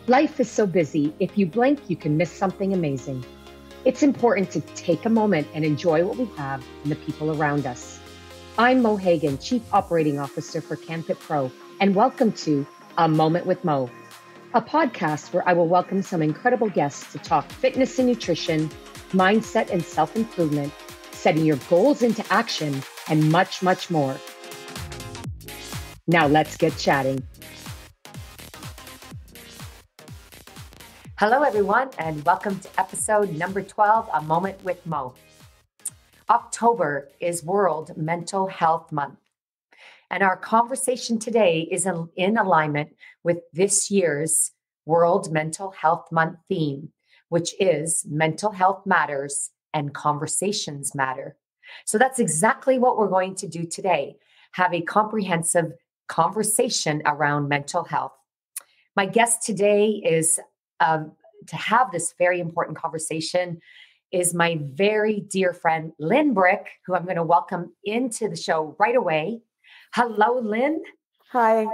Life is so busy, if you blink, you can miss something amazing. It's important to take a moment and enjoy what we have and the people around us. I'm Mo Hagan, Chief Operating Officer for CanFit Pro, and welcome to A Moment with Mo, a podcast where I will welcome some incredible guests to talk fitness and nutrition, mindset and self-improvement, setting your goals into action, and much, much more. Now let's get chatting. Hello, everyone, and welcome to episode number 12, A Moment with Mo. October is World Mental Health Month, and our conversation today is in alignment with this year's World Mental Health Month theme, which is Mental Health Matters and Conversations Matter. So that's exactly what we're going to do today, have a comprehensive conversation around mental health. My guest today is to have this very important conversation is my very dear friend, Lynne Brick, who I'm going to welcome into the show right away. Hello, Lynne. Hi.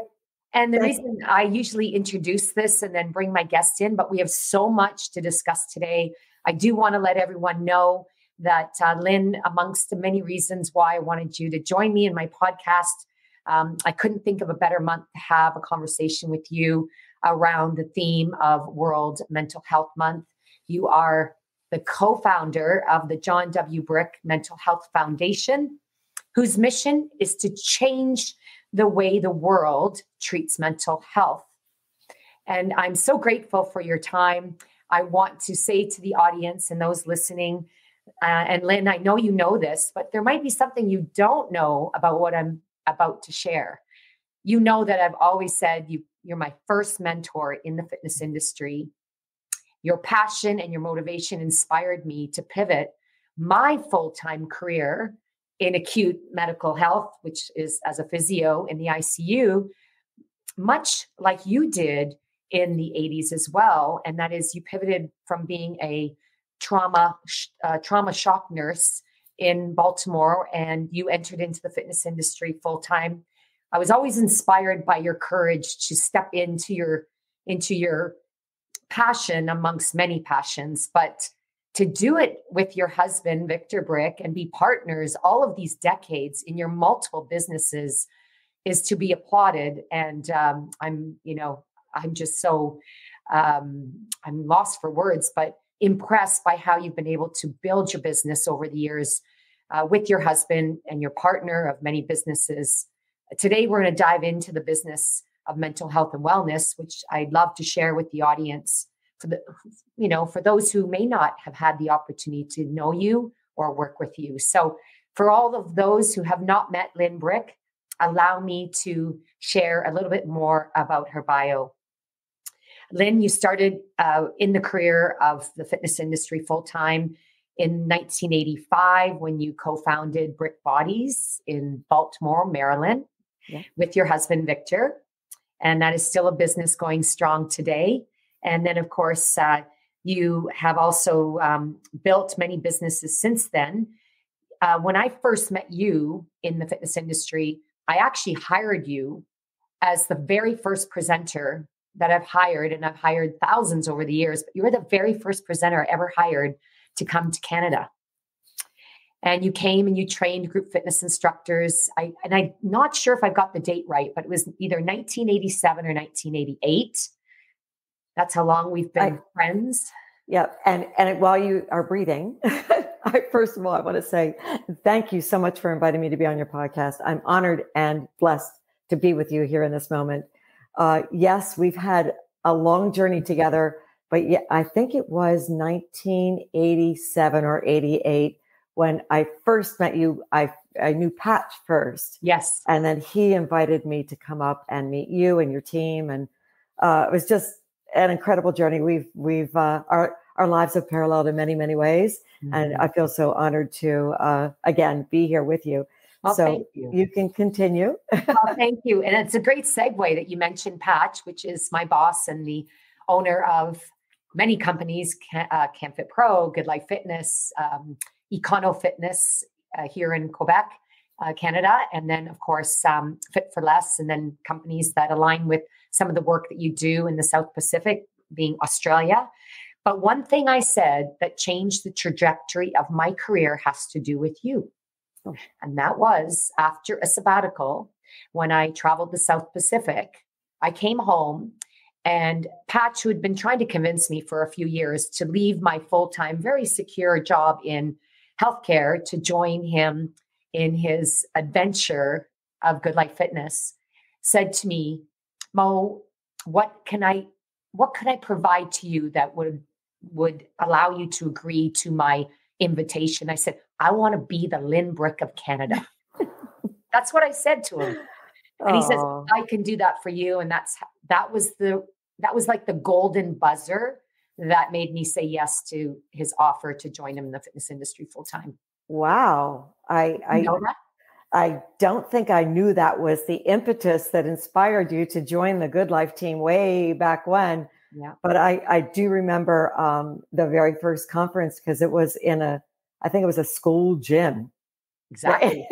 And the reason I usually introduce this and then bring my guest in, but we have so much to discuss today. I do want to let everyone know that Lynne, amongst the many reasons why I wanted you to join me in my podcast, I couldn't think of a better month to have a conversation with you around the theme of World Mental Health Month. You are the co-founder of the John W. Brick Mental Health Foundation, whose mission is to change the way the world treats mental health. And I'm so grateful for your time. I want to say to the audience and those listening, and Lynne, I know you know this, but there might be something you don't know about what I'm about to share. You know that I've always said you're my first mentor in the fitness industry. Your passion and your motivation inspired me to pivot my full-time career in acute medical health, which is as a physio in the ICU, much like you did in the 80s as well. And that is you pivoted from being a trauma shock nurse in Baltimore, and you entered into the fitness industry full-time. I was always inspired by your courage to step into your passion amongst many passions, but to do it with your husband, Victor Brick, and be partners all of these decades in your multiple businesses is to be applauded. And I'm just so, I'm lost for words, but impressed by how you've been able to build your business over the years with your husband and your partner of many businesses. Today, we're going to dive into the business of mental health and wellness, which I'd love to share with the audience for those who may not have had the opportunity to know you or work with you. So for all of those who have not met Lynne Brick, allow me to share a little bit more about her bio. Lynne, you started in the career of the fitness industry full-time in 1985 when you co-founded Brick Bodies in Baltimore, Maryland, with your husband, Victor. And that is still a business going strong today. And then, of course, you have also built many businesses since then. When I first met you in the fitness industry, I actually hired you as the very first presenter that I've hired, and I've hired thousands over the years, but you were the very first presenter I ever hired to come to Canada. And you came and you trained group fitness instructors. I'm not sure if I've got the date right, but it was either 1987 or 1988. That's how long we've been friends. Yeah. And while you are breathing, first of all, I want to say thank you so much for inviting me to be on your podcast. I'm honored and blessed to be with you here in this moment. Yes, we've had a long journey together, but yeah, I think it was 1987 or 88 when I first met you. I knew Patch first. Yes. And then he invited me to come up and meet you and your team. And it was just an incredible journey. Our lives have paralleled in many, many ways. Mm-hmm. And I feel so honored to, again, be here with you. Well, so thank you. You can continue. Well, thank you. And it's a great segue that you mentioned Patch, which is my boss and the owner of many companies, CanFit Pro, Good Life Fitness, Econo Fitness here in Quebec, Canada. And then, of course, Fit for Less, and then companies that align with some of the work that you do in the South Pacific being Australia. But one thing I said that changed the trajectory of my career has to do with you. Oh. And that was after a sabbatical, when I traveled the South Pacific, I came home and Patch, who had been trying to convince me for a few years to leave my full-time, very secure job in healthcare to join him in his adventure of Good Life Fitness, said to me, Mo, what could I provide to you that would allow you to agree to my invitation? I said, I want to be the Lynne Brick of Canada. That's what I said to him. And he says, I can do that for you. And that was like the golden buzzer that made me say yes to his offer to join him in the fitness industry full time. Wow. You know that? I don't think I knew that was the impetus that inspired you to join the Good Life team way back when. Yeah. But I do remember the very first conference because it was I think it was a school gym. Exactly.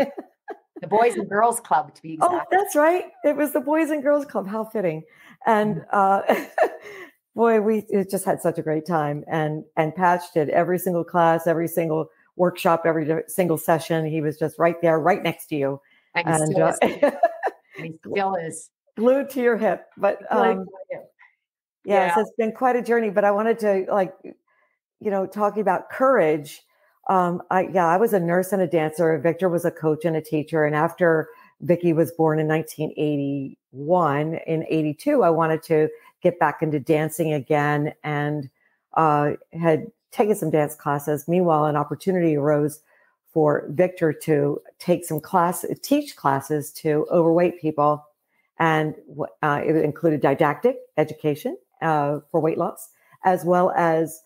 The Boys and Girls Club, to be exact. Oh, that's right. It was the Boys and Girls Club. How fitting. And boy, we just had such a great time. And Patch did every single class, every single workshop, every single session. He was just right there, right next to you. And he still is. Glued to your hip. But yes, it's been quite a journey. But I wanted to, talking about courage. I was a nurse and a dancer. Victor was a coach and a teacher. And after Vicky was born in 1981, in 82, I wanted to get back into dancing again and had taken some dance classes. Meanwhile, an opportunity arose for Victor to take some teach classes to overweight people. And it included didactic education for weight loss, as well as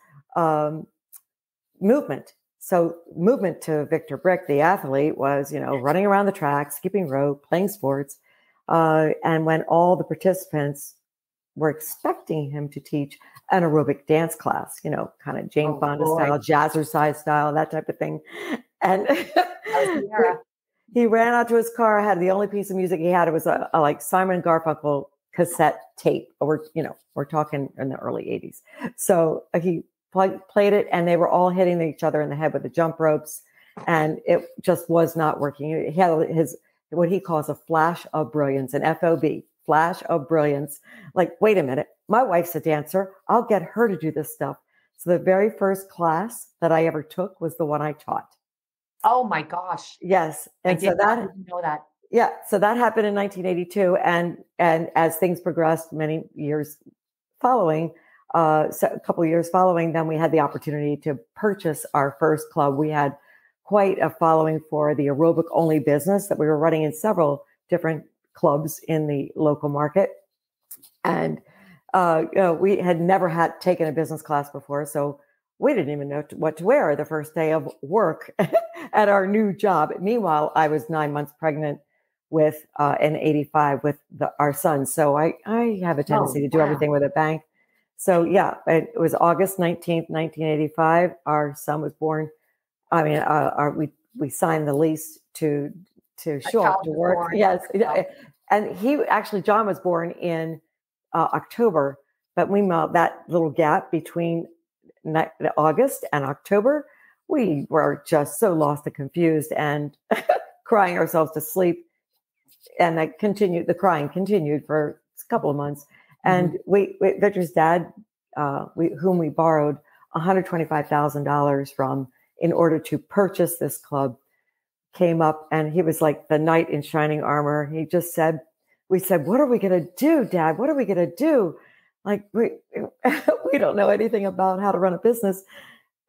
movement. So movement to Victor Brick, the athlete, was, running around the track, skipping rope, playing sports. And when all the participants were expecting him to teach an aerobic dance class, kind of Jane Fonda style, jazzercise style, that type of thing. And he ran out to his car, had the only piece of music he had. It was a like Simon Garfunkel cassette tape. We're talking in the early 80s. So he played it, and they were all hitting each other in the head with the jump ropes, and it just was not working. He had what he calls a flash of brilliance, an FOB, flash of brilliance. Like, wait a minute, my wife's a dancer. I'll get her to do this stuff. So the very first class that I ever took was the one I taught. Oh my gosh. Yes. And I didn't know that. Yeah. So that happened in 1982. And as things progressed many years following, so a couple of years following, then we had the opportunity to purchase our first club. We had quite a following for the aerobic only business that we were running in several different clubs in the local market. And, we had never taken a business class before. So we didn't even know what to wear the first day of work at our new job. Meanwhile, I was 9 months pregnant with in 85 with our son. So I have a tendency to do everything with a bang. So yeah, it was August 19th, 1985. Our son was born. I mean, we signed the lease to show up to work. Born. Yes. And John was born in October, but meanwhile, that little gap between August and October, we were just so lost and confused and crying ourselves to sleep. And the crying continued for a couple of months. And Victor's dad, whom we borrowed $125,000 from in order to purchase this club, came up, and he was like the knight in shining armor. He just said, we said, what are we going to do, Dad? What are we going to do? Like, we don't know anything about how to run a business.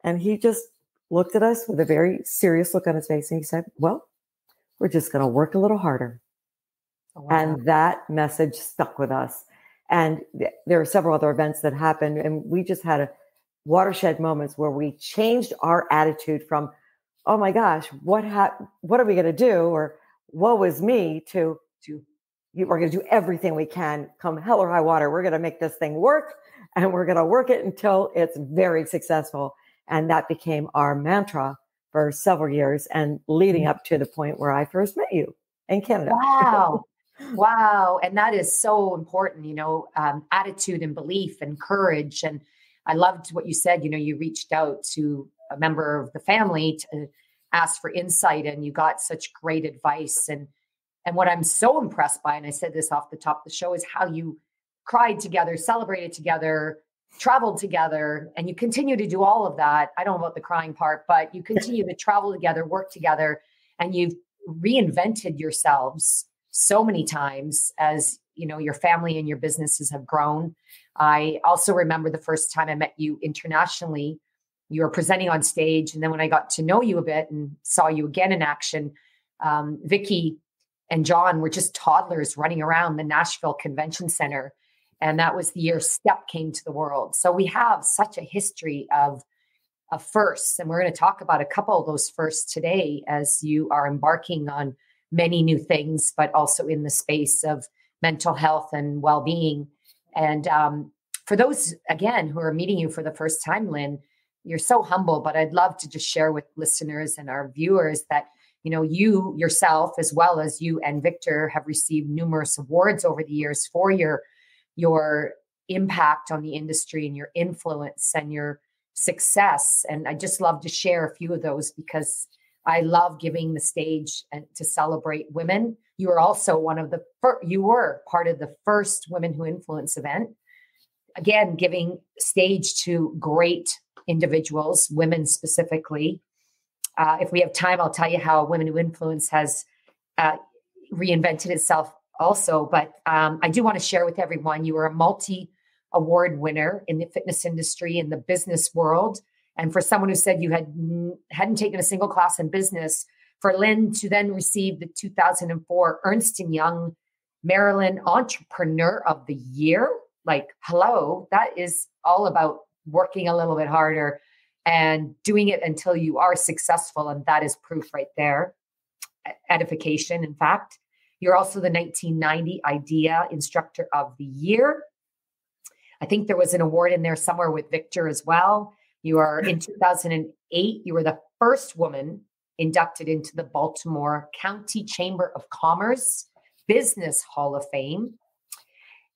And he just looked at us with a very serious look on his face. And he said, well, we're just going to work a little harder. Oh, wow. And that message stuck with us. And there are several other events that happened, and we just had a watershed moments where we changed our attitude from, oh my gosh, what are we going to do? Or woe is me to we're going to do everything we can, come hell or high water. We're going to make this thing work, and we're going to work it until it's very successful. And that became our mantra for several years, and leading up to the point where I first met you in Canada. Wow. Wow. And that is so important, attitude and belief and courage. And I loved what you said, you reached out to a member of the family to ask for insight and you got such great advice. And what I'm so impressed by, and I said this off the top of the show, is how you cried together, celebrated together, traveled together, and you continue to do all of that. I don't know about the crying part, but you continue to travel together, work together, and you've reinvented yourselves so many times as your family and your businesses have grown. I also remember the first time I met you internationally, you were presenting on stage. And then when I got to know you a bit and saw you again in action, Vicky and John were just toddlers running around the Nashville Convention Center. And that was the year Step came to the world. So we have such a history of firsts. And we're going to talk about a couple of those firsts today as you are embarking on many new things, but also in the space of mental health and well-being. And for those, again, who are meeting you for the first time, Lynne, you're so humble, but I'd love to just share with listeners and our viewers that, you yourself, as well as you and Victor, have received numerous awards over the years for your impact on the industry and your influence and your success. And I just love to share a few of those because I love giving the stage to celebrate women. You were also you were part of the first Women Who Influence event. Again, giving stage to great individuals, women specifically. If we have time, I'll tell you how Women Who Influence has reinvented itself also. But I do want to share with everyone, you were a multi-award winner in the fitness industry, in the business world. And for someone who said you hadn't taken a single class in business, for Lynne to then receive the 2004 Ernst & Young Maryland Entrepreneur of the Year, like, hello, that is all about working a little bit harder and doing it until you are successful. And that is proof right there. Edification, in fact. You're also the 1990 IDEA Instructor of the Year. I think there was an award in there somewhere with Victor as well. You are in 2008, you were the first woman inducted into the Baltimore County Chamber of Commerce Business Hall of Fame.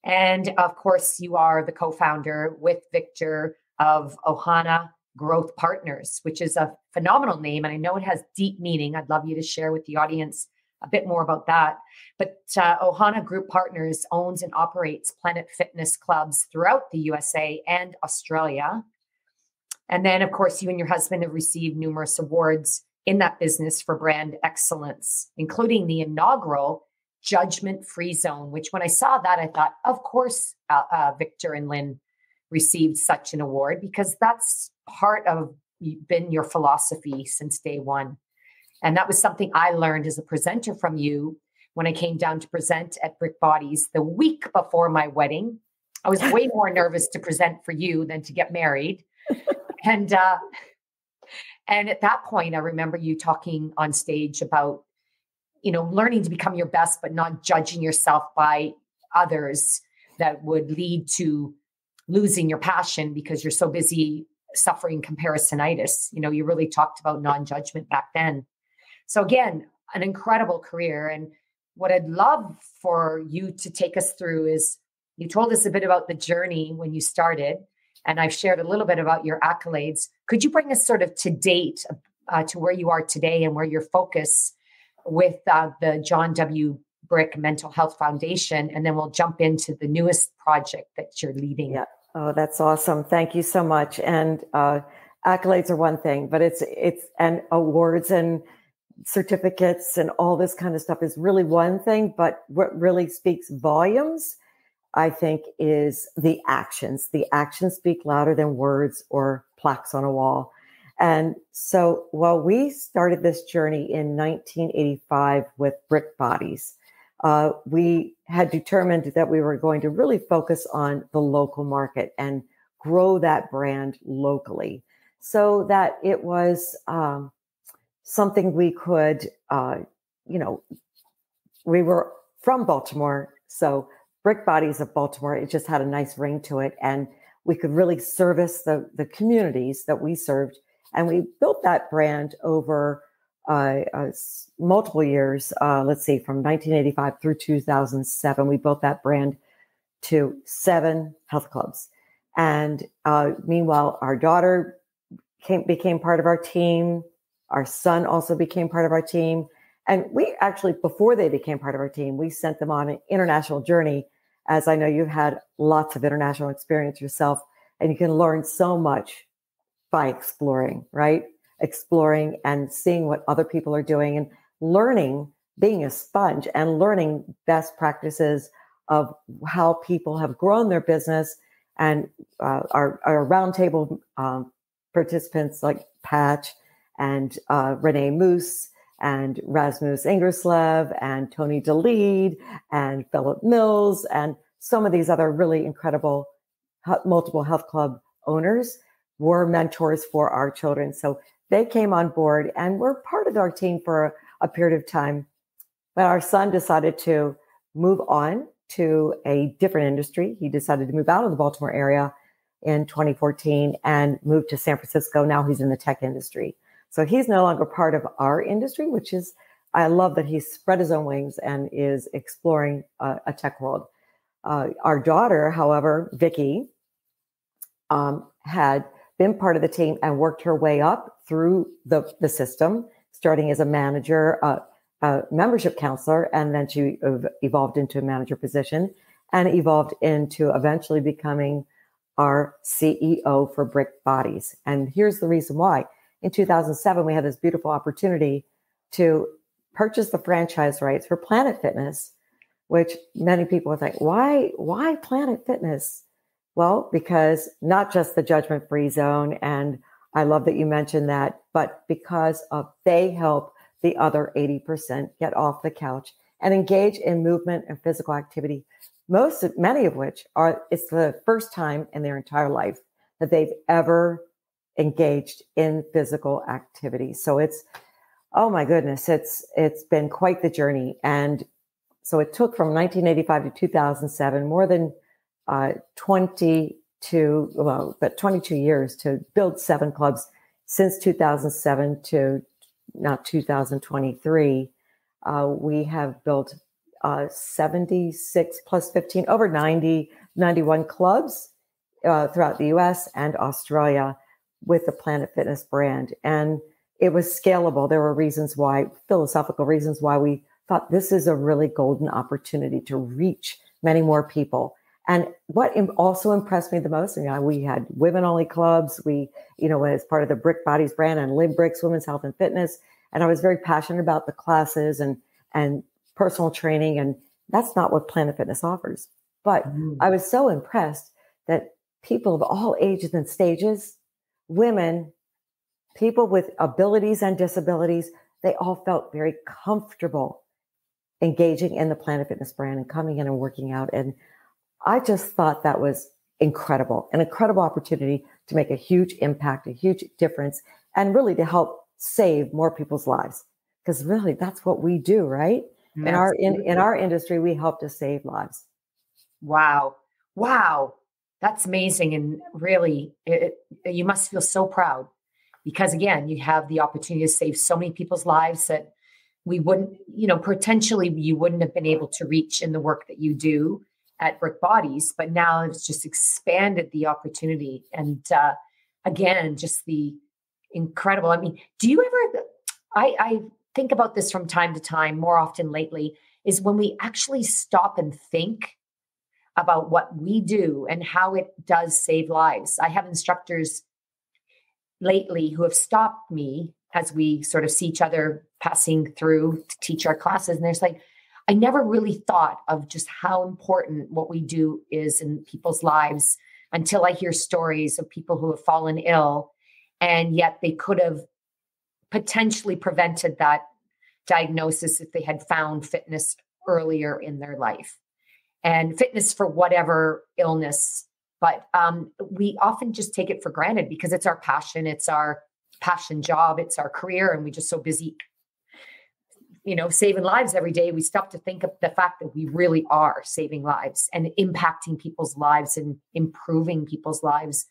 And of course, you are the co-founder with Victor of Ohana Growth Partners, which is a phenomenal name. And I know it has deep meaning. I'd love you to share with the audience a bit more about that. But Ohana Group Partners owns and operates Planet Fitness clubs throughout the USA and Australia. And then, of course, you and your husband have received numerous awards in that business for brand excellence, including the inaugural Judgment-Free Zone, which when I saw that, I thought, of course, Victor and Lynne received such an award because that's part of been your philosophy since day one. And that was something I learned as a presenter from you when I came down to present at Brick Bodies the week before my wedding. I was way more nervous to present for you than to get married. And at that point, I remember you talking on stage about, learning to become your best, but not judging yourself by others that would lead to losing your passion because you're so busy suffering comparisonitis. You really talked about non-judgment back then. So again, an incredible career. And what I'd love for you to take us through is you told us a bit about the journey when you started, and I've shared a little bit about your accolades. Could you bring us sort of to date to where you are today and where your focus with the John W. Brick Mental Health Foundation, and then we'll jump into the newest project that you're leading. Yeah. Oh, that's awesome. Thank you so much. And accolades are one thing, but it's and awards and certificates and all this kind of stuff is really one thing. But what really speaks volumes, I think, is the actions. The actions speak louder than words or plaques on a wall. And so while we started this journey in 1985 with Brick Bodies, we had determined that we were going to really focus on the local market and grow that brand locally so that it was something we could, we were from Baltimore. So Brick Bodies of Baltimore, it just had a nice ring to it. And we could really service the communities that we served. And we built that brand over multiple years. Let's see, from 1985 through 2007, we built that brand to 7 health clubs. And meanwhile, our daughter became part of our team. Our son also became part of our team. And we actually, before they became part of our team, we sent them on an international journey. As I know you've had lots of international experience yourself, and you can learn so much by exploring, right? Exploring and seeing what other people are doing and learning, being a sponge and learning best practices of how people have grown their business. And our roundtable participants like Patch and Renee Moose and Rasmus Ingerslev and Tony DeLead and Philip Mills and some of these other really incredible multiple health club owners were mentors for our children. So they came on board and were part of our team for a period of time. But our son decided to move on to a different industry. He decided to move out of the Baltimore area in 2014 and moved to San Francisco. Now he's in the tech industry. So he's no longer part of our industry, which is, I love that he's spread his own wings and is exploring a tech world. Our daughter, however, Vicky, had been part of the team and worked her way up through the system, starting as a manager, a membership counselor, and then she evolved into a manager position and evolved into eventually becoming our CEO for Brick Bodies. And here's the reason why. In 2007, we had this beautiful opportunity to purchase the franchise rights for Planet Fitness, which many people would think, why Planet Fitness? Well, because not just the judgment-free zone, and I love that you mentioned that, but because they help the other 80% get off the couch and engage in movement and physical activity, many of which it's the first time in their entire life that they've ever engaged in physical activity. So it's, oh my goodness, it's been quite the journey. And so it took from 1985 to 2007, more than 22 years to build 7 clubs. Since 2007 to now 2023, we have built 76 plus 15, over 91 clubs throughout the US and Australia with the Planet Fitness brand. And it was scalable. There were philosophical reasons why we thought this is a really golden opportunity to reach many more people. And what also impressed me the most, we had women-only clubs. We, as part of the Brick Bodies brand and Lynne Brick's Women's Health and Fitness. And I was very passionate about the classes and personal training. And that's not what Planet Fitness offers. But I was so impressed that people of all ages and stages, women, people with abilities and disabilities, they all felt very comfortable engaging in the Planet Fitness brand and coming in and working out. And I just thought that was incredible, an incredible opportunity to make a huge impact, a huge difference, and really to help save more people's lives. Because really, that's what we do, right? In our industry, we help to save lives. Wow. That's amazing. And really, you must feel so proud because, again, you have the opportunity to save so many people's lives that we wouldn't, potentially you wouldn't have been able to reach in the work that you do at Brick Bodies, but now it's just expanded the opportunity. And again, just the incredible. I mean, do you ever, I think about this from time to time, more often lately, is when we actually stop and think about what we do and how it does save lives. I have instructors lately who have stopped me as we sort of see each other passing through to teach our classes. And they're like, I never really thought of just how important what we do is in people's lives until I hear stories of people who have fallen ill, and yet they could have potentially prevented that diagnosis if they had found fitness earlier in their life, and fitness for whatever illness. But we often just take it for granted because it's our passion job, it's our career, and we're just so busy saving lives every day. We stop to think of the fact that we really are saving lives and impacting people's lives and improving people's lives.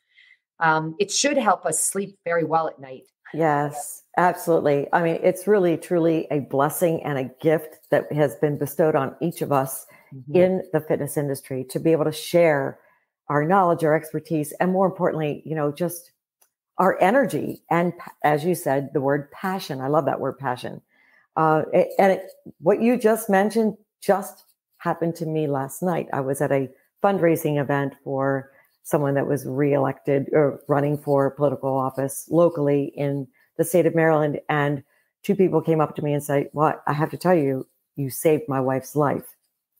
It should help us sleep very well at night. Yes, absolutely. I mean, it's really, truly a blessing and a gift that has been bestowed on each of us Mhm. in the fitness industry to be able to share our knowledge, our expertise, and more importantly, just our energy. And as you said, the word passion. I love that word passion. What you just mentioned just happened to me last night. I was at a fundraising event for someone that was reelected or running for political office locally in the state of Maryland. And two people came up to me and said, well, I have to tell you, you saved my wife's life.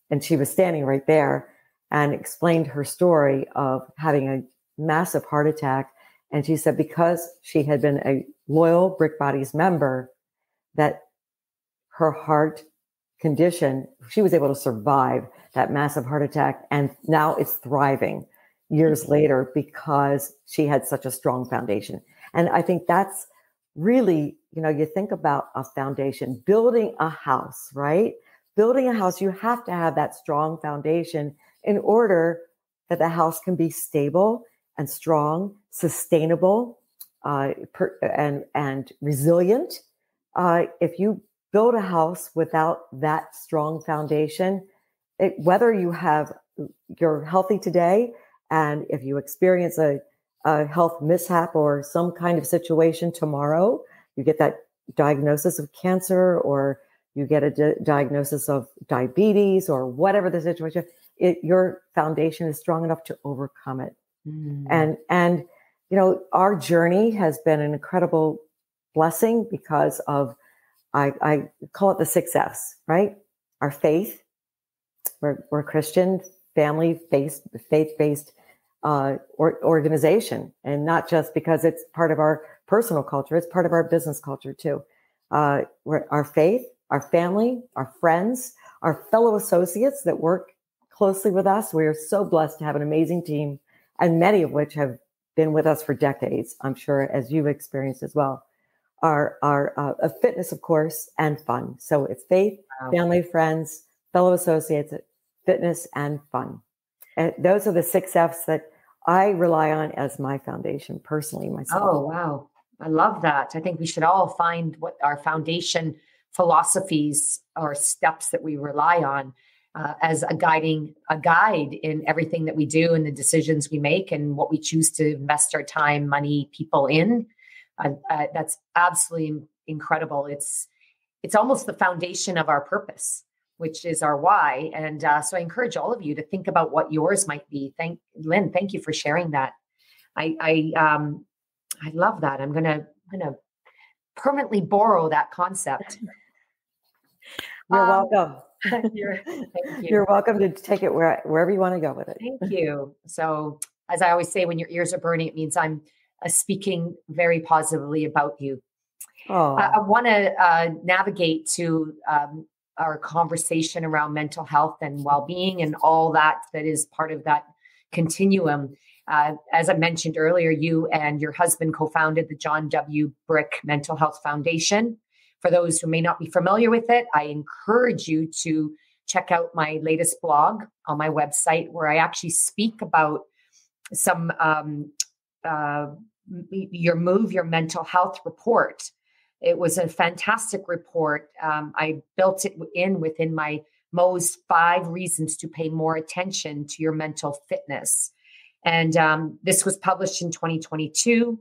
And she was standing right there and explained her story of having a massive heart attack. And she said, because she had been a loyal Brick Bodies member, that her heart condition, she was able to survive that massive heart attack. And now it's thriving years later because she had such a strong foundation. And I think that's really, you think about a foundation, building a house, right? Building a house, you have to have that strong foundation in order that the house can be stable and strong, sustainable, and resilient. If you build a house without that strong foundation, whether you're healthy today, and if you experience a health mishap or some kind of situation tomorrow, you get that diagnosis of cancer, or you get a diagnosis of diabetes, or whatever the situation, your foundation is strong enough to overcome it. Mm. And our journey has been an incredible blessing because of, I call it the 6 F's, right? Our faith. We're Christian, faith-based organization, and not just because it's part of our personal culture; it's part of our business culture too. We're our faith, our family, our friends, our fellow associates that work closely with us. We are so blessed to have an amazing team, and many of which have been with us for decades. I'm sure, as you've experienced as well. Our fitness, of course, and fun. So it's faith, family, friends, fellow associates, fitness, and fun. And those are the 6 F's that I rely on as my foundation personally myself. Oh, wow. I love that. I think we should all find what our foundation philosophies or steps that we rely on as a guide in everything that we do and the decisions we make and what we choose to invest our time, money, people in. That's absolutely incredible. It's almost the foundation of our purpose, which is our why. And so I encourage all of you to think about what yours might be. Lynne, thank you for sharing that. I love that. I'm gonna permanently borrow that concept. You're welcome. Thank you. You're welcome to take it wherever you want to go with it. Thank you. So, as I always say, when your ears are burning, it means I'm speaking very positively about you. I want to navigate to our conversation around mental health and well-being and all that is part of that continuum. As I mentioned earlier, you and your husband co-founded the John W. Brick Mental Health Foundation. For those who may not be familiar with it, I encourage you to check out my latest blog on my website, where I actually speak about some your Mental Health report. It was a fantastic report. I built it within my Mo's 5 reasons to pay more attention to your mental fitness. And this was published in 2022.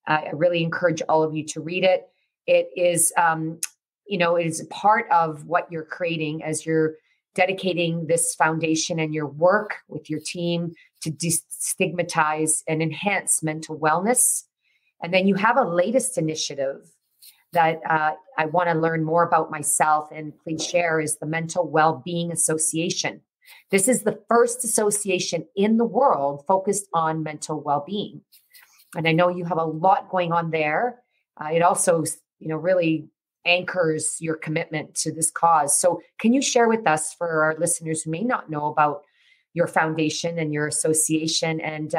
I really encourage all of you to read it. It is, it is a part of what you're creating as you're dedicating this foundation and your work with your team to destigmatize and enhance mental wellness. And then you have a latest initiative that I want to learn more about myself and please share is the Mental Wellbeing Association. This is the first association in the world focused on mental well-being. And I know you have a lot going on there. It also, really anchors your commitment to this cause. So can you share with us, for our listeners who may not know about your foundation and your association, and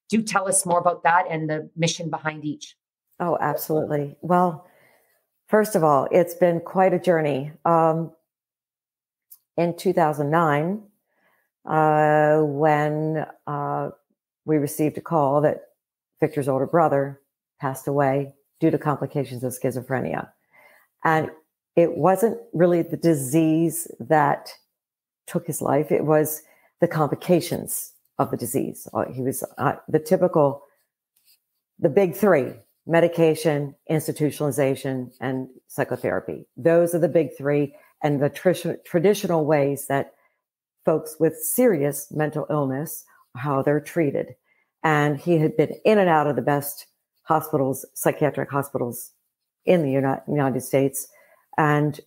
do tell us more about that and the mission behind each? Oh, absolutely. Well, first of all, it's been quite a journey. In 2009, when we received a call that Victor's older brother passed away due to complications of schizophrenia. And it wasn't really the disease that took his life. It was the complications of the disease. He was the big three: medication, institutionalization, and psychotherapy. Those are the big three, and the traditional ways that folks with serious mental illness, how they're treated. And he had been in and out of the best hospitals, psychiatric hospitals in the United States. And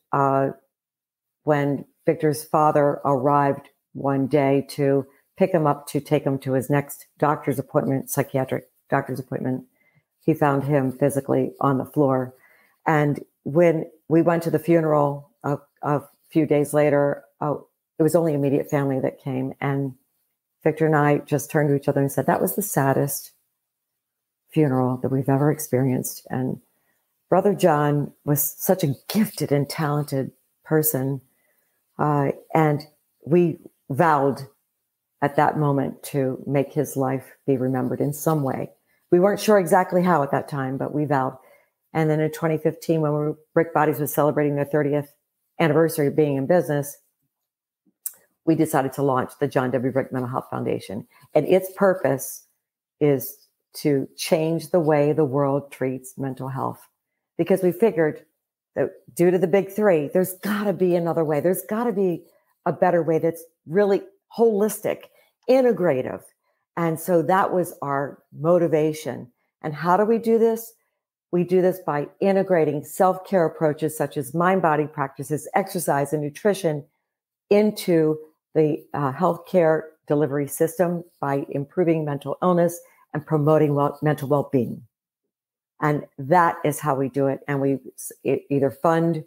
when Victor's father arrived one day to pick him up to take him to his next doctor's appointment, psychiatric doctor's appointment, he found him physically on the floor. And when we went to the funeral a few days later, it was only immediate family that came. And Victor and I just turned to each other and said, that was the saddest funeral that we've ever experienced. And Brother John was such a gifted and talented person. And we vowed at that moment to make his life be remembered in some way. We weren't sure exactly how at that time, but we vowed. And then in 2015, when Brick Bodies was celebrating their 30th anniversary of being in business, we decided to launch the John W. Brick Mental Health Foundation. And its purpose is to change the way the world treats mental health. Because we figured that due to the big three, there's got to be another way. There's got to be a better way that's really holistic, integrative. And so that was our motivation. And how do we do this? We do this by integrating self-care approaches such as mind-body practices, exercise, and nutrition into the healthcare delivery system by improving mental illness and promoting mental well-being. And that is how we do it. And we either fund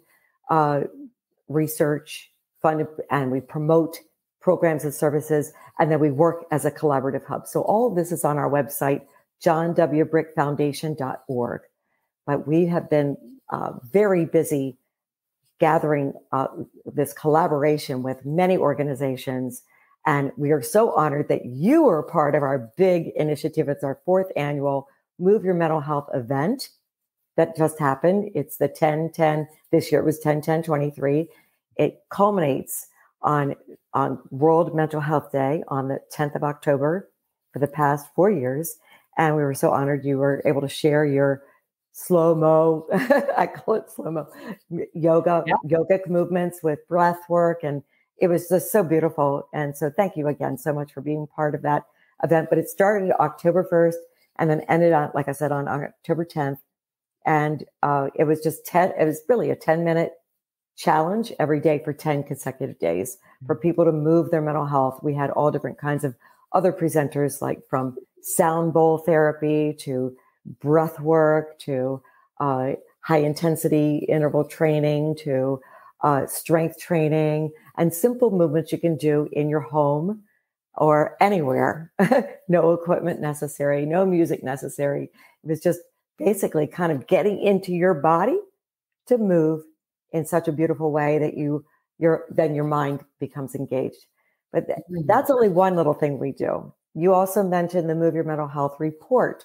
research, and we promote programs and services, and then we work as a collaborative hub. So all of this is on our website, johnwbrickfoundation.org. But we have been very busy gathering this collaboration with many organizations. And we are so honored that you are a part of our big initiative. It's our 4th annual Move Your Mental Health event that just happened. It's the 10-10. This year it was 10-10-23. It culminates on World Mental Health Day on the 10th of October for the past 4 years. And we were so honored you were able to share your slow-mo, I call it slow-mo, yogic movements with breath work. And it was just so beautiful. And so thank you again so much for being part of that event. But it started October 1st and then ended on, like I said, on October 10th. And it was really a 10-minute challenge every day for 10 consecutive days for people to move their mental health. We had all different kinds of other presenters, like from sound bowl therapy to breath work to high intensity interval training to strength training and simple movements you can do in your home or anywhere. No equipment necessary, no music necessary. It was just basically kind of getting into your body to move in such a beautiful way that then your mind becomes engaged. But that's only one little thing we do. You also mentioned the Move Your Mental Health report,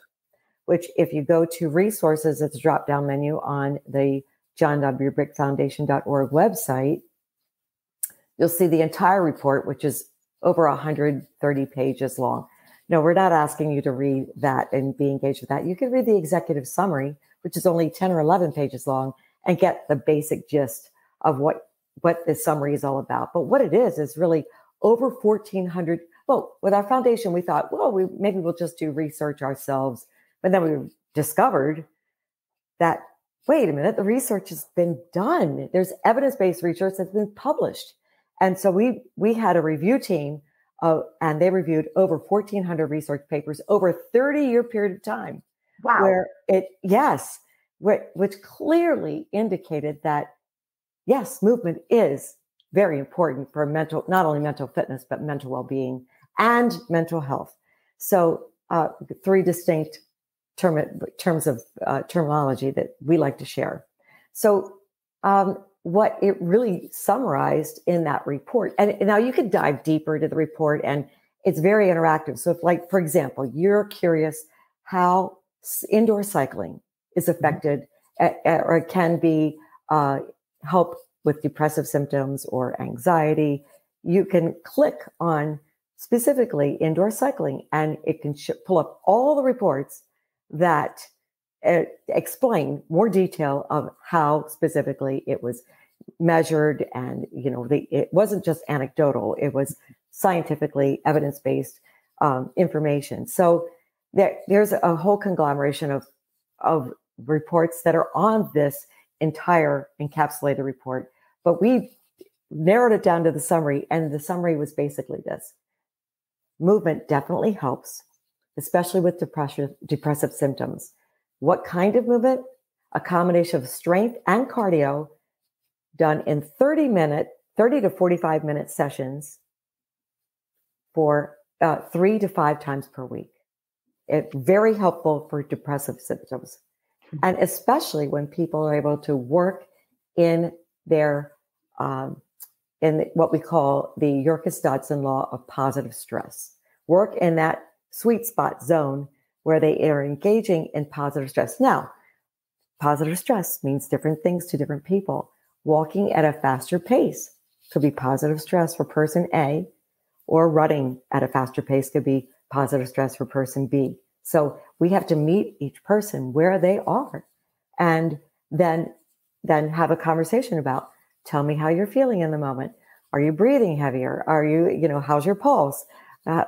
which if you go to resources, it's a drop-down menu on the johnwbrickfoundation.org website, you'll see the entire report, which is over 130 pages long. No, we're not asking you to read that and be engaged with that. You can read the executive summary, which is only 10 or 11 pages long, and get the basic gist of what this summary is all about. But what it is really over 1,400. Well, with our foundation, we thought, maybe we'll just do research ourselves. But then we discovered that, wait a minute, the research has been done. There's evidence-based research that's been published. And so we had a review team, and they reviewed over 1,400 research papers over a 30-year period of time. Wow. Which clearly indicated that, yes, movement is very important for not only mental fitness, but mental well-being and mental health. So 3 distinct terms of terminology that we like to share. So what it really summarized in that report, and now you could dive deeper into the report, and it's very interactive. So if, like, for example, you're curious how indoor cycling is affected or it can be help with depressive symptoms or anxiety, you can click on specifically indoor cycling, and it can pull up all the reports that explain more detail of how specifically it was measured. And, it wasn't just anecdotal, it was scientifically evidence-based information. So there's a whole conglomeration of reports that are on this entire encapsulated report, but we narrowed it down to the summary, and the summary was basically this: movement definitely helps, especially with depressive symptoms. What kind of movement? A combination of strength and cardio done in 30 to 45 minute sessions for 3 to 5 times per week. It's very helpful for depressive symptoms. And especially when people are able to work in their, in what we call the Yerkes-Dodson law of positive stress. Work in that sweet spot zone where they are engaging in positive stress. Now, positive stress means different things to different people. Walking at a faster pace could be positive stress for person A, or running at a faster pace could be positive stress for person B. So we have to meet each person where they are, and then have a conversation about, tell me how you're feeling in the moment. Are you breathing heavier? Are you, how's your pulse?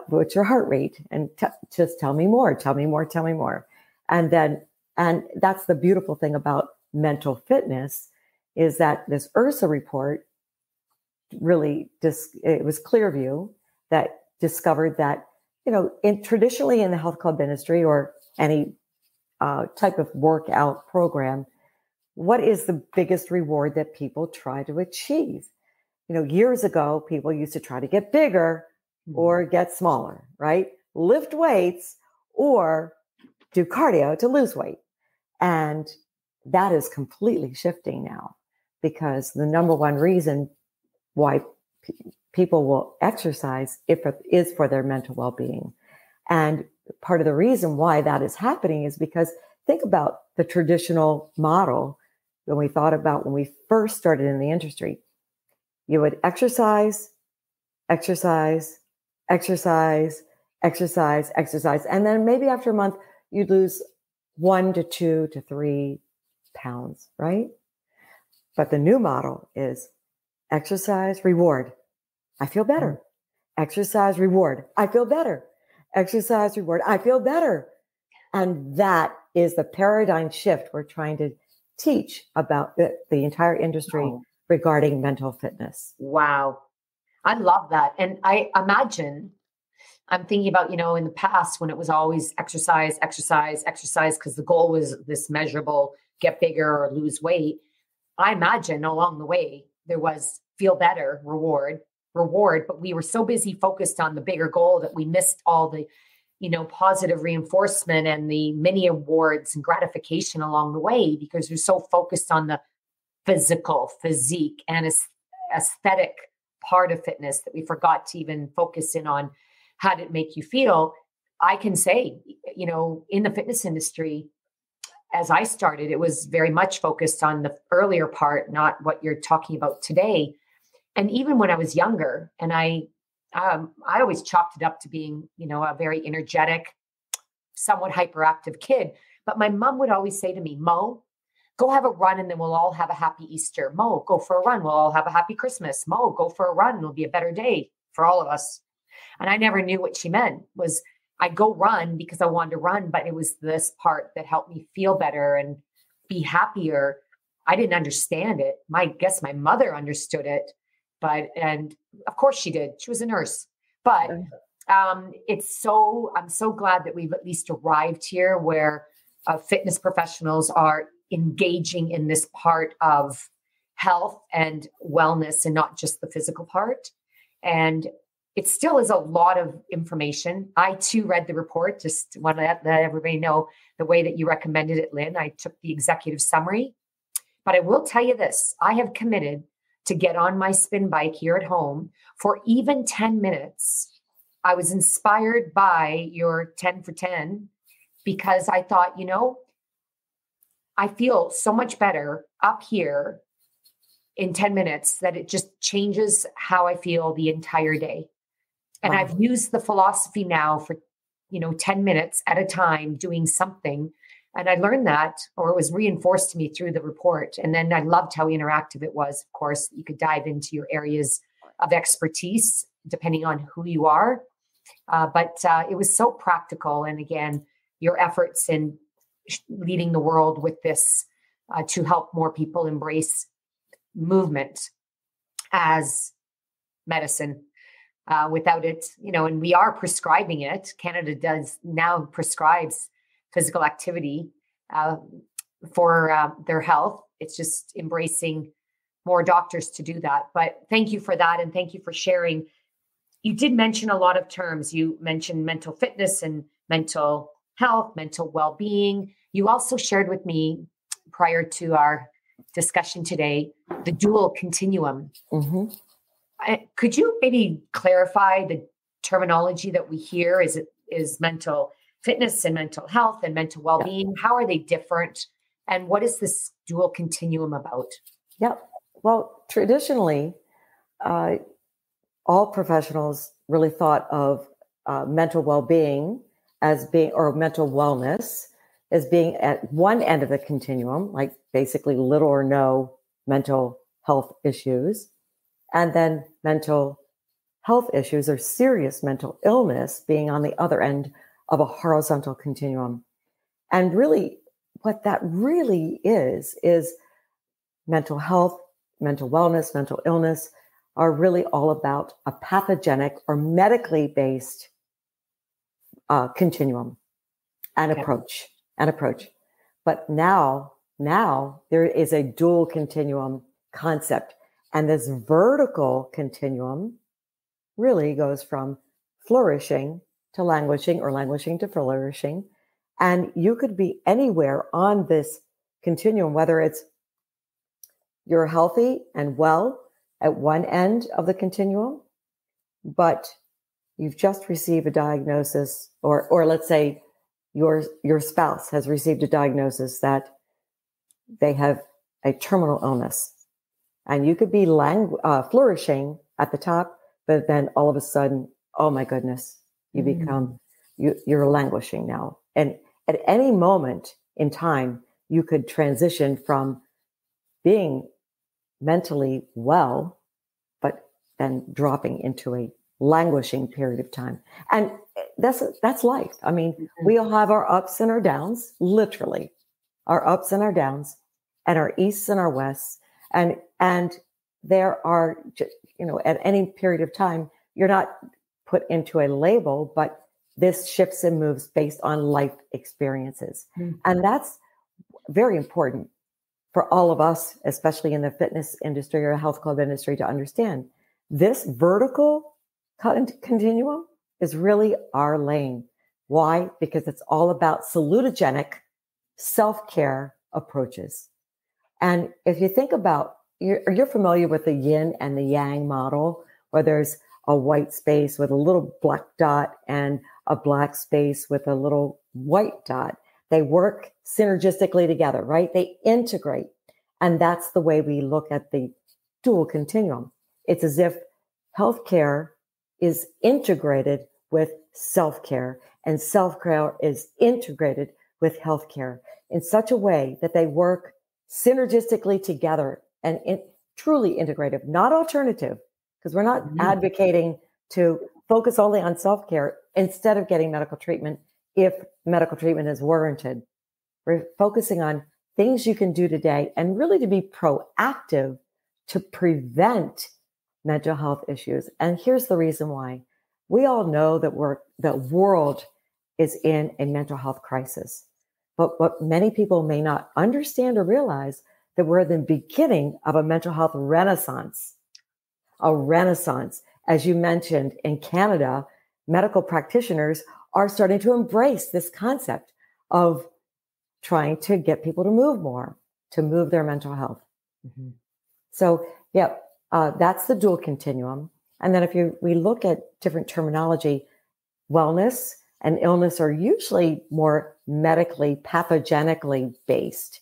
What's your heart rate? And just tell me more. And that's the beautiful thing about mental fitness, is that this URSA report really it was Clearview that discovered that, traditionally in the health club industry or any type of workout program, what is the biggest reward that people try to achieve? Years ago, people used to try to get bigger or get smaller, right? Lift weights or do cardio to lose weight. And that is completely shifting now, because the number one reason why people will exercise is for their mental well-being. And part of the reason why that is happening is because, think about the traditional model when we first started in the industry. You would exercise, and then maybe after a month, you'd lose 1 to 2 to 3 pounds, right? But the new model is exercise, reward, I feel better. Exercise, reward, I feel better. Exercise, reward, I feel better. And that is the paradigm shift we're trying to teach about the entire industry regarding mental fitness. Wow. I love that. And I imagine, I'm thinking about, in the past when it was always exercise, because the goal was this measurable, get bigger or lose weight. I imagine along the way, there was feel better, reward, but we were so busy focused on the bigger goal that we missed all the, positive reinforcement and the mini awards and gratification along the way, because we're so focused on the physique and aesthetic part of fitness that we forgot to even focus in on how did it make you feel. I can say, in the fitness industry, as I started, it was very much focused on the earlier part, not what you're talking about today. And even when I was younger, and I always chalked it up to being, a very energetic, somewhat hyperactive kid. But my mom would always say to me, Mo, go have a run and then we'll all have a happy Easter. Mo, go for a run. We'll all have a happy Christmas. Mo, go for a run. It'll be a better day for all of us. And I never knew what she meant. Was I go run because I wanted to run, but it was this part that helped me feel better and be happier. I didn't understand it. I guess my mother understood it, and of course she did. She was a nurse, but I'm so glad that we've at least arrived here where fitness professionals are engaging in this part of health and wellness and not just the physical part. And it still is a lot of information. I too read the report, just want to let everybody know the way that you recommended it, Lynn. I took the executive summary, but I will tell you this, I have committed to get on my spin bike here at home for even 10 minutes. I was inspired by your 10 for 10 because I thought, I feel so much better up here in 10 minutes that it just changes how I feel the entire day. And Wow. I've used the philosophy now for, 10 minutes at a time doing something. And I learned that, or it was reinforced to me through the report. And then I loved how interactive it was. Of course, you could dive into your areas of expertise depending on who you are. But it was so practical. And again, your efforts in leading the world with this to help more people embrace movement as medicine. Without it, and we are prescribing it. Canada does now prescribes physical activity for their health. It's just embracing more doctors to do that. But thank you for that. And thank you for sharing. You did mention a lot of terms. You mentioned mental fitness and mental health, mental well-being. You also shared with me prior to our discussion today, the dual continuum. Mm-hmm. Could you maybe clarify the terminology that we hear? Is mental fitness and mental health and mental well-being? Yeah. How are they different? And what is this dual continuum about? Yeah. Well, traditionally, all professionals really thought of mental well-being as being, or mental wellness as being at one end of the continuum, like basically little or no mental health issues. And then mental health issues or serious mental illness being on the other end of a horizontal continuum. And really, what that really is mental health, mental wellness, mental illness are really all about a pathogenic or medically based continuum and approach. But now there is a dual continuum concept. And this vertical continuum really goes from flourishing to languishing or languishing to flourishing. And you could be anywhere on this continuum, whether it's you're healthy and well at one end of the continuum, but you've just received a diagnosis, or let's say your spouse has received a diagnosis that they have a terminal illness. And you could be flourishing at the top, but then all of a sudden, oh my goodness, you're languishing now. And at any moment in time, you could transition from being mentally well, but then dropping into a languishing period of time. And that's life. I mean, we all have our ups and our downs, literally our ups and our downs, and our easts and our wests. And there are, at any period of time, you're not put into a label, but this shifts and moves based on life experiences. Mm-hmm. And that's very important for all of us, especially in the fitness industry or health club industry, to understand. This vertical continuum is really our lane. Why? Because it's all about salutogenic self-care approaches. And if you think about, you're familiar with the yin and the yang model, where there's a white space with a little black dot and a black space with a little white dot. They work synergistically together, right? They integrate. And that's the way we look at the dual continuum. It's as if healthcare is integrated with self-care, and self-care is integrated with healthcare in such a way that they work synergistically together and truly integrative, not alternative, because we're not advocating to focus only on self-care instead of getting medical treatment if medical treatment is warranted. We're focusing on things you can do today and really to be proactive to prevent mental health issues. And here's the reason why. We all know that the world is in a mental health crisis. But what many people may not understand or realize, that we're at the beginning of a mental health renaissance. A renaissance. As you mentioned, in Canada, medical practitioners are starting to embrace this concept of trying to get people to move more, to move their mental health. Mm-hmm. So, that's the dual continuum. And then if we look at different terminology, wellness and illness are usually more medically, pathogenically based.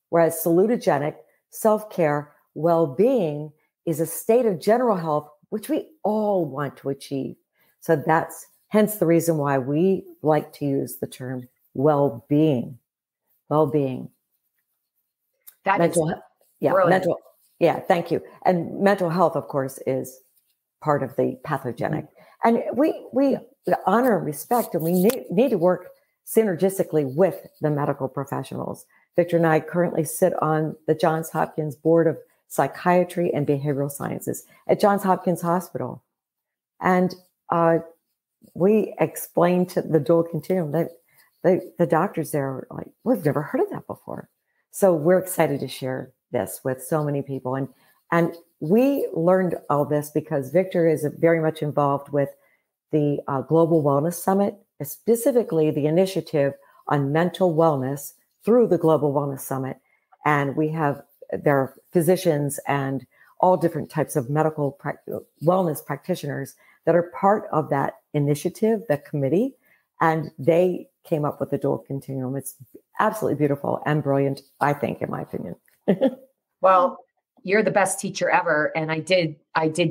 whereas salutogenic, self-care, well-being is a state of general health, which we all want to achieve. So that's hence the reason why we like to use the term well-being. Well-being. That mental, is brilliant. Thank you. And mental health, of course, is part of the pathogenic. And we honor and respect, and we need to work synergistically with the medical professionals. Victor and I currently sit on the Johns Hopkins Board of Psychiatry and Behavioral Sciences at Johns Hopkins Hospital. And we explained to the dual continuum that the doctors there are like, we've never heard of that before. So we're excited to share this with so many people. And we learned all this because Victor is very much involved with the Global Wellness Summit, specifically the initiative on mental wellness through the Global Wellness Summit. And there are physicians and all different types of medical wellness practitioners that are part of that initiative, the committee, and they came up with the dual continuum. It's absolutely beautiful and brilliant, I think, in my opinion. Well, you're the best teacher ever. And I did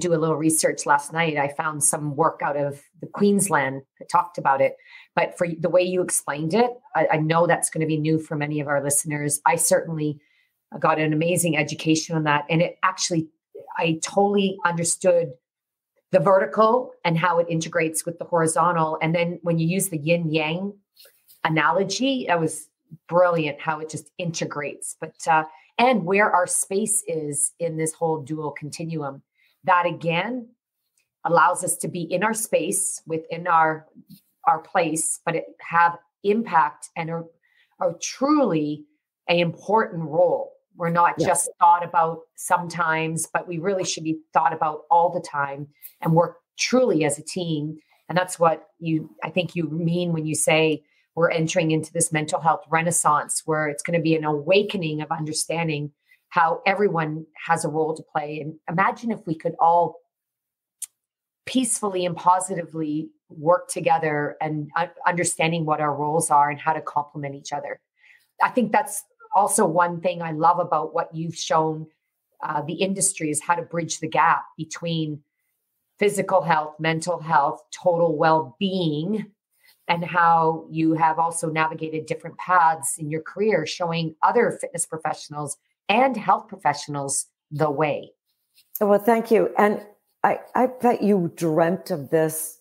do a little research last night. I found some work out of the Queensland that talked about it. But for the way you explained it, I know that's going to be new for many of our listeners. I certainly got an amazing education on that. And I totally understood the vertical and how it integrates with the horizontal. And then when you use the yin yang analogy, that was brilliant how it just integrates. But and where our space is in this whole dual continuum, that again allows us to be in our space within our place, but it have impact and are truly an important role. We're not just thought about sometimes, but we really should be thought about all the time and work truly as a team. And that's what I think you mean when you say we're entering into this mental health renaissance, where it's going to be an awakening of understanding how everyone has a role to play. And imagine if we could all peacefully and positively work together and understanding what our roles are and how to complement each other. I think that's also one thing I love about what you've shown the industry is how to bridge the gap between physical health, mental health, total well-being, and how you have also navigated different paths in your career, showing other fitness professionals and health professionals the way. Well, thank you. And I bet you dreamt of this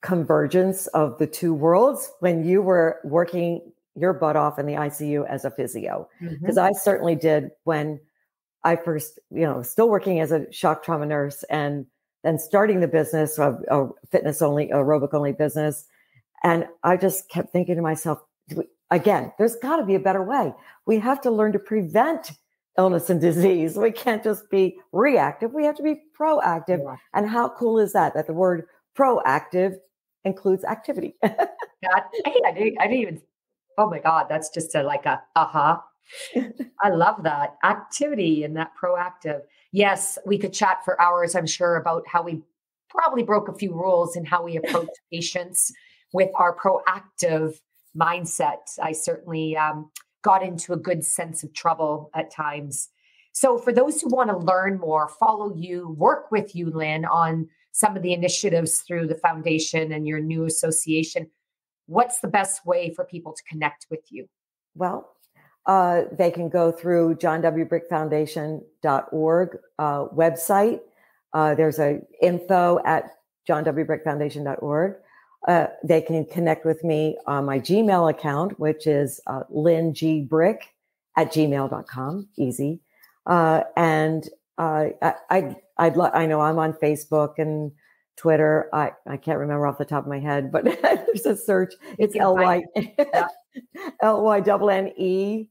convergence of the two worlds when you were working your butt off in the ICU as a physio. Because I certainly did when I first, still working as a shock trauma nurse and then starting the business of a fitness only, aerobic only business. And I just kept thinking to myself, again, there's got to be a better way. We have to learn to prevent illness and disease. We can't just be reactive. We have to be proactive. Yeah. And how cool is that the word proactive includes activity? I didn't even, oh my God, that's just aha. I love that activity and that proactive. Yes, we could chat for hours, I'm sure, about how we probably broke a few rules in how we approach patients with our proactive mindset. I certainly got into a good sense of trouble at times. So for those who want to learn more, follow you, work with you, Lynne, on some of the initiatives through the foundation and your new association, what's the best way for people to connect with you? Well, they can go through johnwbrickfoundation.org website. There's a info at johnwbrickfoundation.org. They can connect with me on my Gmail account, which is lynnegbrick@gmail.com. Easy. And I know I'm on Facebook and Twitter. I can't remember off the top of my head, but there's a search. It's LYNNE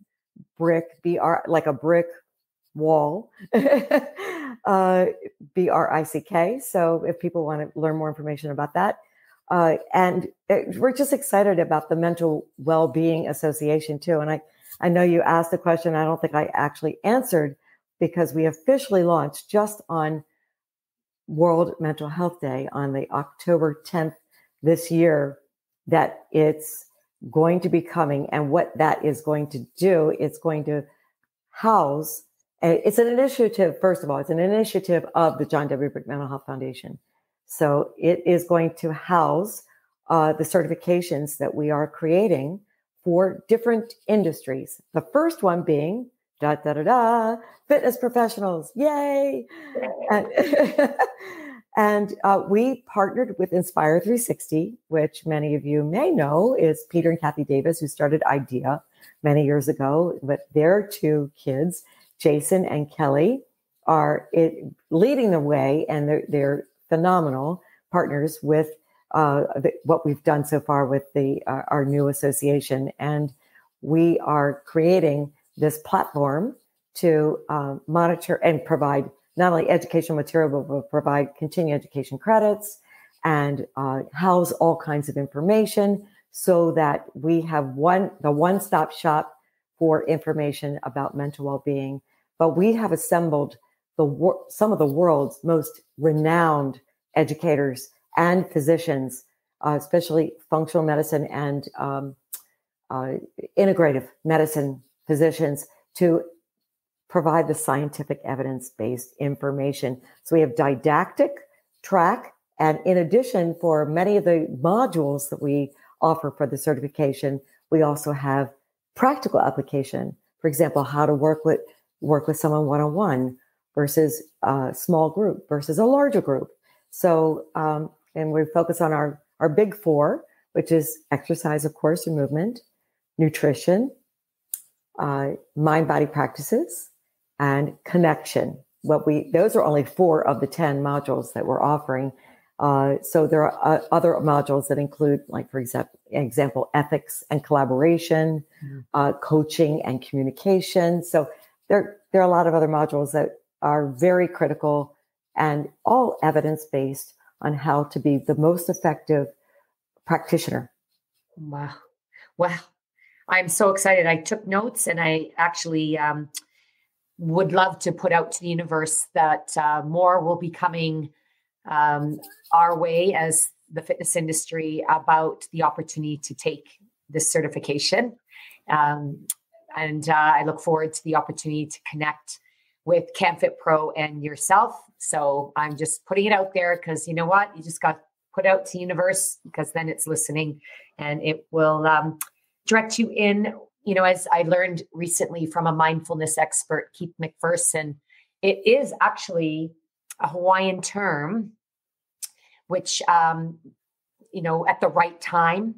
brick, BR, like a brick wall, BRICK. So if people want to learn more information about that, and we're just excited about the Mental Wellbeing Association too. And I know you asked the question. I don't think I actually answered because we officially launched just on World Mental Health Day on the October 10th this year, that it's going to be coming. And what that is going to do, it's going to house, it's an initiative, first of all, it's an initiative of the John W. Brick Mental Health Foundation. So it is going to house the certifications that we are creating for different industries. The first one being fitness professionals. Yay. And we partnered with Inspire 360, which many of you may know is Peter and Kathy Davis, who started IDEA many years ago. But their two kids, Jason and Kelly, are leading the way, and they're phenomenal partners with what we've done so far with our new association. And we are creating this platform to monitor and provide not only educational material, but provide continuing education credits and house all kinds of information so that we have the one-stop shop for information about mental well-being. But we have assembled some of the world's most renowned educators and physicians, especially functional medicine and integrative medicine physicians, to provide the scientific evidence-based information. So we have didactic track. And in addition, for many of the modules that we offer for the certification, we also have practical application. For example, how to work with someone one-on-one versus a small group versus a larger group. So, and we focus on our big four, which is exercise, of course, and movement, nutrition, mind-body practices, and connection. Those are only 4 of the 10 modules that we're offering. So there are other modules that include, like, for example, ethics and collaboration, coaching and communication. So there are a lot of other modules that are very critical and all evidence-based on how to be the most effective practitioner. Wow. Wow. I'm so excited. I took notes, and I actually would love to put out to the universe that more will be coming our way as the fitness industry about the opportunity to take this certification. And I look forward to the opportunity to connect with CanFit Pro and yourself. So I'm just putting it out there because you know what? You just got put out to the universe, because then it's listening and it will direct you in. You know, as I learned recently from a mindfulness expert, Keith McPherson, it is actually a Hawaiian term, which, you know, at the right time,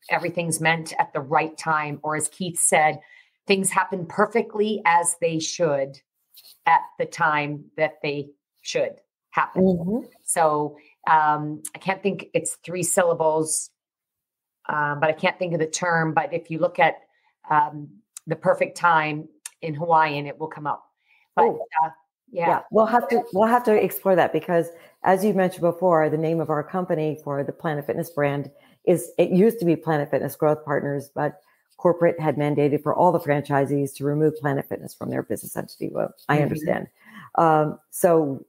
everything's meant at the right time. Or as Keith said, things happen perfectly as they should at the time that they should happen. Mm-hmm. So I can't think, it's 3 syllables, but I can't think of the term. But if you look at the perfect time in Hawaiian, it will come up. But yeah, we'll have to explore that, because as you mentioned before, the name of our company for the Planet Fitness brand it used to be Planet Fitness Growth Partners, but corporate had mandated for all the franchisees to remove Planet Fitness from their business entity. Well, I understand. So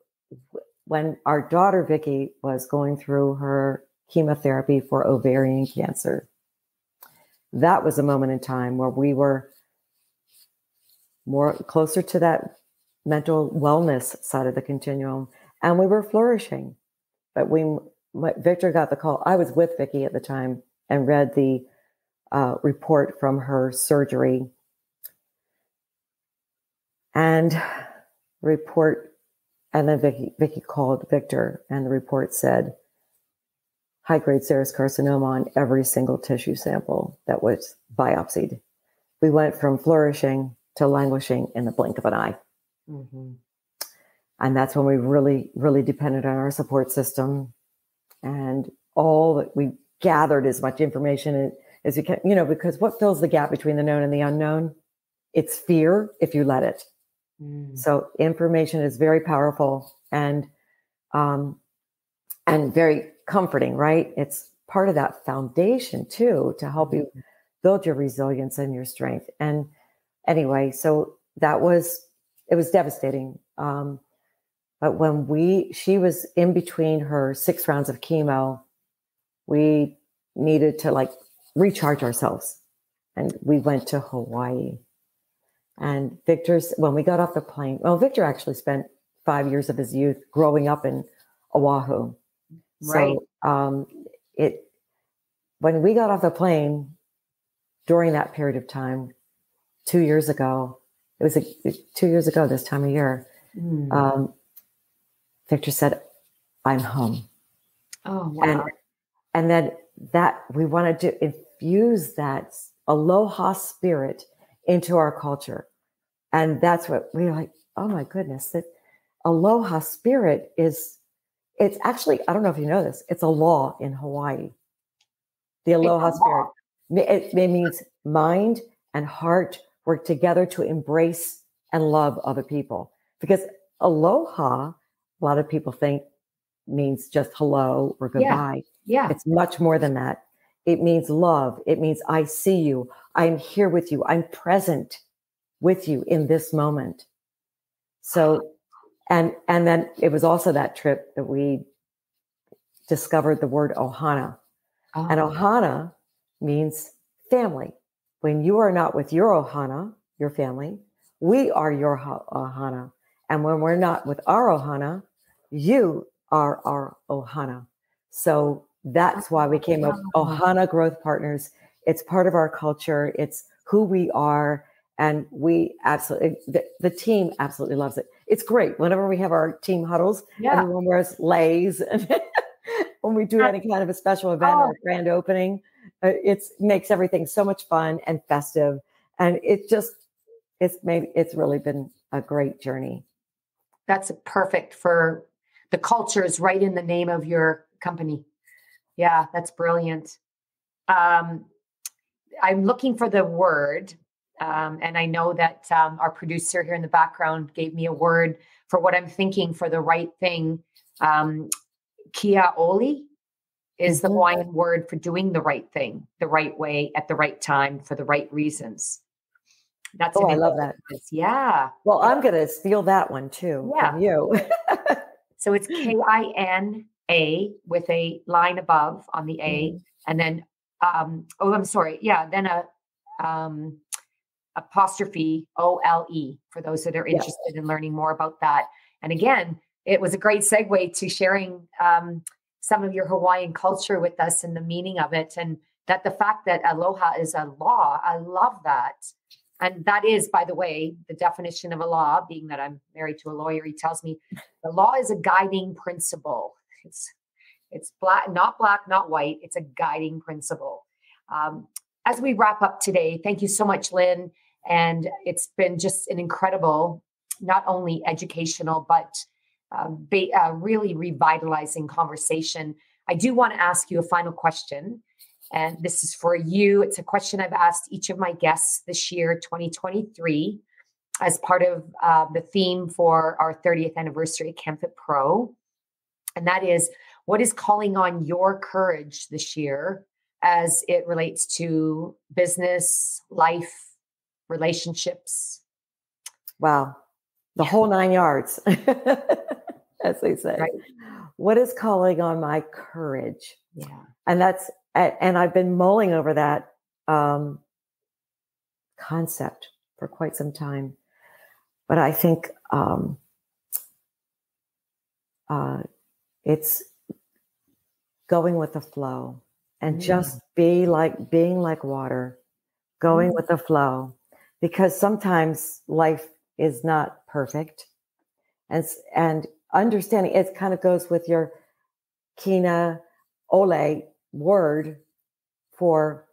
when our daughter Vicky was going through her chemotherapy for ovarian cancer, that was a moment in time where we were more closer to that mental wellness side of the continuum, and we were flourishing. But Victor got the call. I was with Vicky at the time and read the report from her surgery, and then Vicky called Victor, and the report said high-grade serous carcinoma on every single tissue sample that was biopsied. We went from flourishing to languishing in the blink of an eye. Mm-hmm. And that's when we really, really depended on our support system, and all that we gathered as much information as we can, you know, because what fills the gap between the known and the unknown? It's fear if you let it. So information is very powerful and very comforting, right? It's part of that foundation too, to help you build your resilience and your strength. And anyway, so it was devastating. But when she was in between her 6 rounds of chemo, we needed to recharge ourselves. And we went to Hawaii. And when we got off the plane, well, Victor actually spent 5 years of his youth growing up in Oahu. Right. So when we got off the plane during that period of time, 2 years ago, it was 2 years ago this time of year, Victor said, I'm home. Oh, wow. And then that we wanted to infuse that aloha spirit into our culture. And that's what we were like, oh my goodness, that aloha spirit it's actually, I don't know if you know this, it's a law in Hawaii. The aloha spirit. It means mind and heart work together to embrace and love other people. Because aloha, a lot of people think means just hello or goodbye. Yeah. It's much more than that. It means love. It means I see you. I'm here with you. I'm present with you in this moment. So, and then it was also that trip that we discovered the word ohana. Oh. And ohana means family. When you are not with your ohana, your family, we are your ohana. And when we're not with our ohana, you are our ohana. So that's why we came up Ohana Growth Partners. It's part of our culture. It's who we are. And we absolutely, the team absolutely loves it. It's great. Whenever we have our team huddles, everyone wears leis. And when we do any kind of a special event or a grand opening, it makes everything so much fun and festive. And it's really been a great journey. That's perfect for the culture is right in the name of your company. Yeah, that's brilliant. I'm looking for the word. And I know that our producer here in the background gave me a word for what I'm thinking for the right thing. Kia oli is the Hawaiian word for doing the right thing, the right way, at the right time, for the right reasons. That's I love that. Yeah. Well, I'm going to steal that one too from you. So it's K-I-N-A with a line above on the A, and then I'm sorry. Yeah, then a apostrophe O-L-E for those that are interested in learning more about that. And again, it was a great segue to sharing some of your Hawaiian culture with us and the meaning of it, and that the fact that aloha is a law. I love that. And that is, by the way, the definition of a law, being that I'm married to a lawyer, he tells me the law is a guiding principle. It's black, not white. It's a guiding principle. As we wrap up today, thank you so much, Lynne. And it's been just an incredible, not only educational, but really revitalizing conversation. I do want to ask you a final question. And this is for you. It's a question I've asked each of my guests this year, 2023, as part of the theme for our 30th anniversary at CamFit Pro. And that is, what is calling on your courage this year as it relates to business, life, relationships? Wow. The whole 9 yards, as they say. Right. What is calling on my courage? Yeah. And I've been mulling over that concept for quite some time. But I think it's going with the flow and just being like water, going with the flow, because sometimes life is not perfect. And understanding it kind of goes with your kina ole word for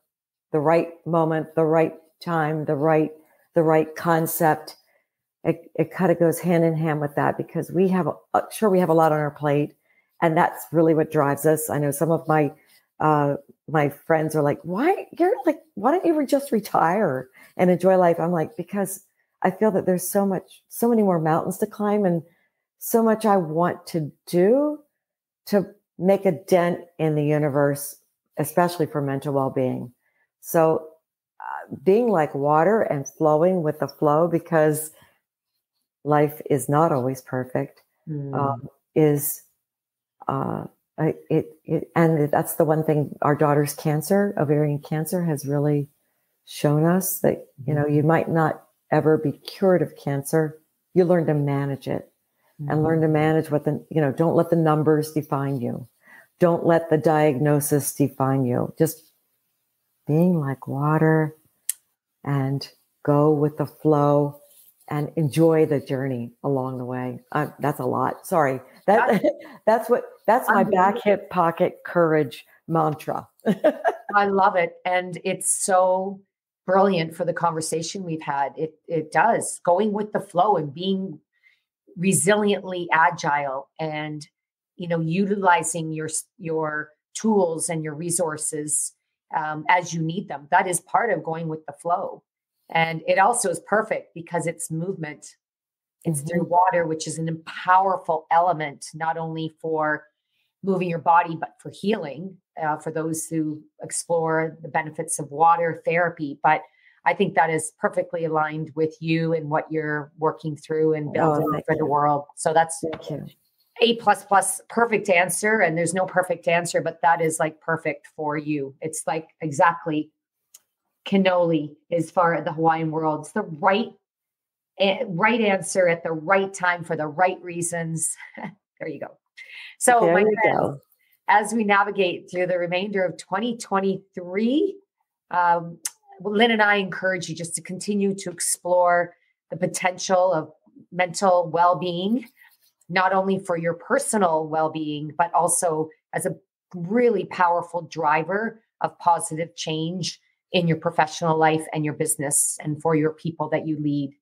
the right moment, the right time, the right concept. It kind of goes hand in hand with that, because we have a lot on our plate, and that's really what drives us. I know some of my friends are like, why don't you just retire and enjoy life? I'm like, because I feel that there's so many more mountains to climb, and so much I want to do to make a dent in the universe, especially for mental well-being. So being like water and flowing with the flow, because life is not always perfect, is And that's the one thing our daughter's cancer, ovarian cancer, has really shown us that, you might not ever be cured of cancer. You learn to manage it and learn to manage don't let the numbers define you. Don't let the diagnosis define you. Just being like water and go with the flow and enjoy the journey along the way. That's a lot. Sorry. That's my back hip pocket courage mantra. I love it. And it's so brilliant for the conversation we've had. It does. Going with the flow and being resiliently agile and, utilizing your tools and your resources as you need them. That is part of going with the flow. And it also is perfect because it's movement. It's through water, which is an powerful element, not only for moving your body, but for healing, for those who explore the benefits of water therapy. But I think that is perfectly aligned with you and what you're working through and building for the world. So that's A++, perfect answer. And there's no perfect answer, but that is like perfect for you. It's like exactly cannoli as far as the Hawaiian world. It's the right answer at the right time for the right reasons. There you go. So my friends, as we navigate through the remainder of 2023, Lynne and I encourage you just to continue to explore the potential of mental well-being, not only for your personal well-being, but also as a really powerful driver of positive change in your professional life and your business and for your people that you lead.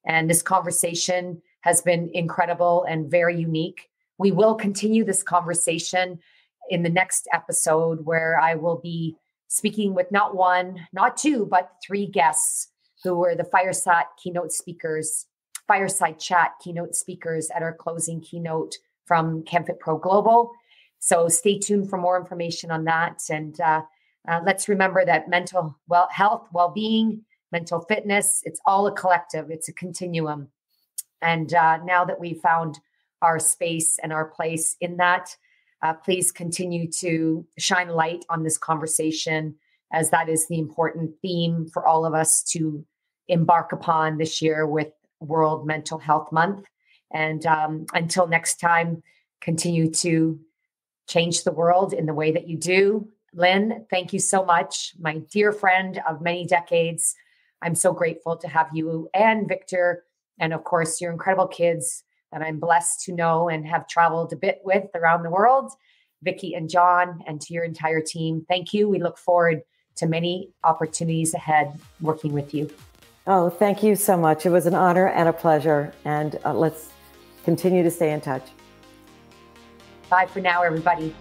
And this conversation has been incredible and very unique. We will continue this conversation in the next episode where I will be speaking with not one, not two, but 3 guests who were the fireside chat keynote speakers at our closing keynote from ChemFit Pro Global. So stay tuned for more information on that. And let's remember that mental health, well-being, mental fitness, it's all a collective. It's a continuum. And now that we've found our space and our place in that, please continue to shine light on this conversation, as that is the important theme for all of us to embark upon this year with World Mental Health Month. And until next time, continue to change the world in the way that you do. Lynne, thank you so much. My dear friend of many decades. I'm so grateful to have you and Victor, and of course, your incredible kids that I'm blessed to know and have traveled a bit with around the world, Vicky and John, and to your entire team. Thank you. We look forward to many opportunities ahead working with you. Oh, thank you so much. It was an honor and a pleasure. And let's continue to stay in touch. Bye for now, everybody.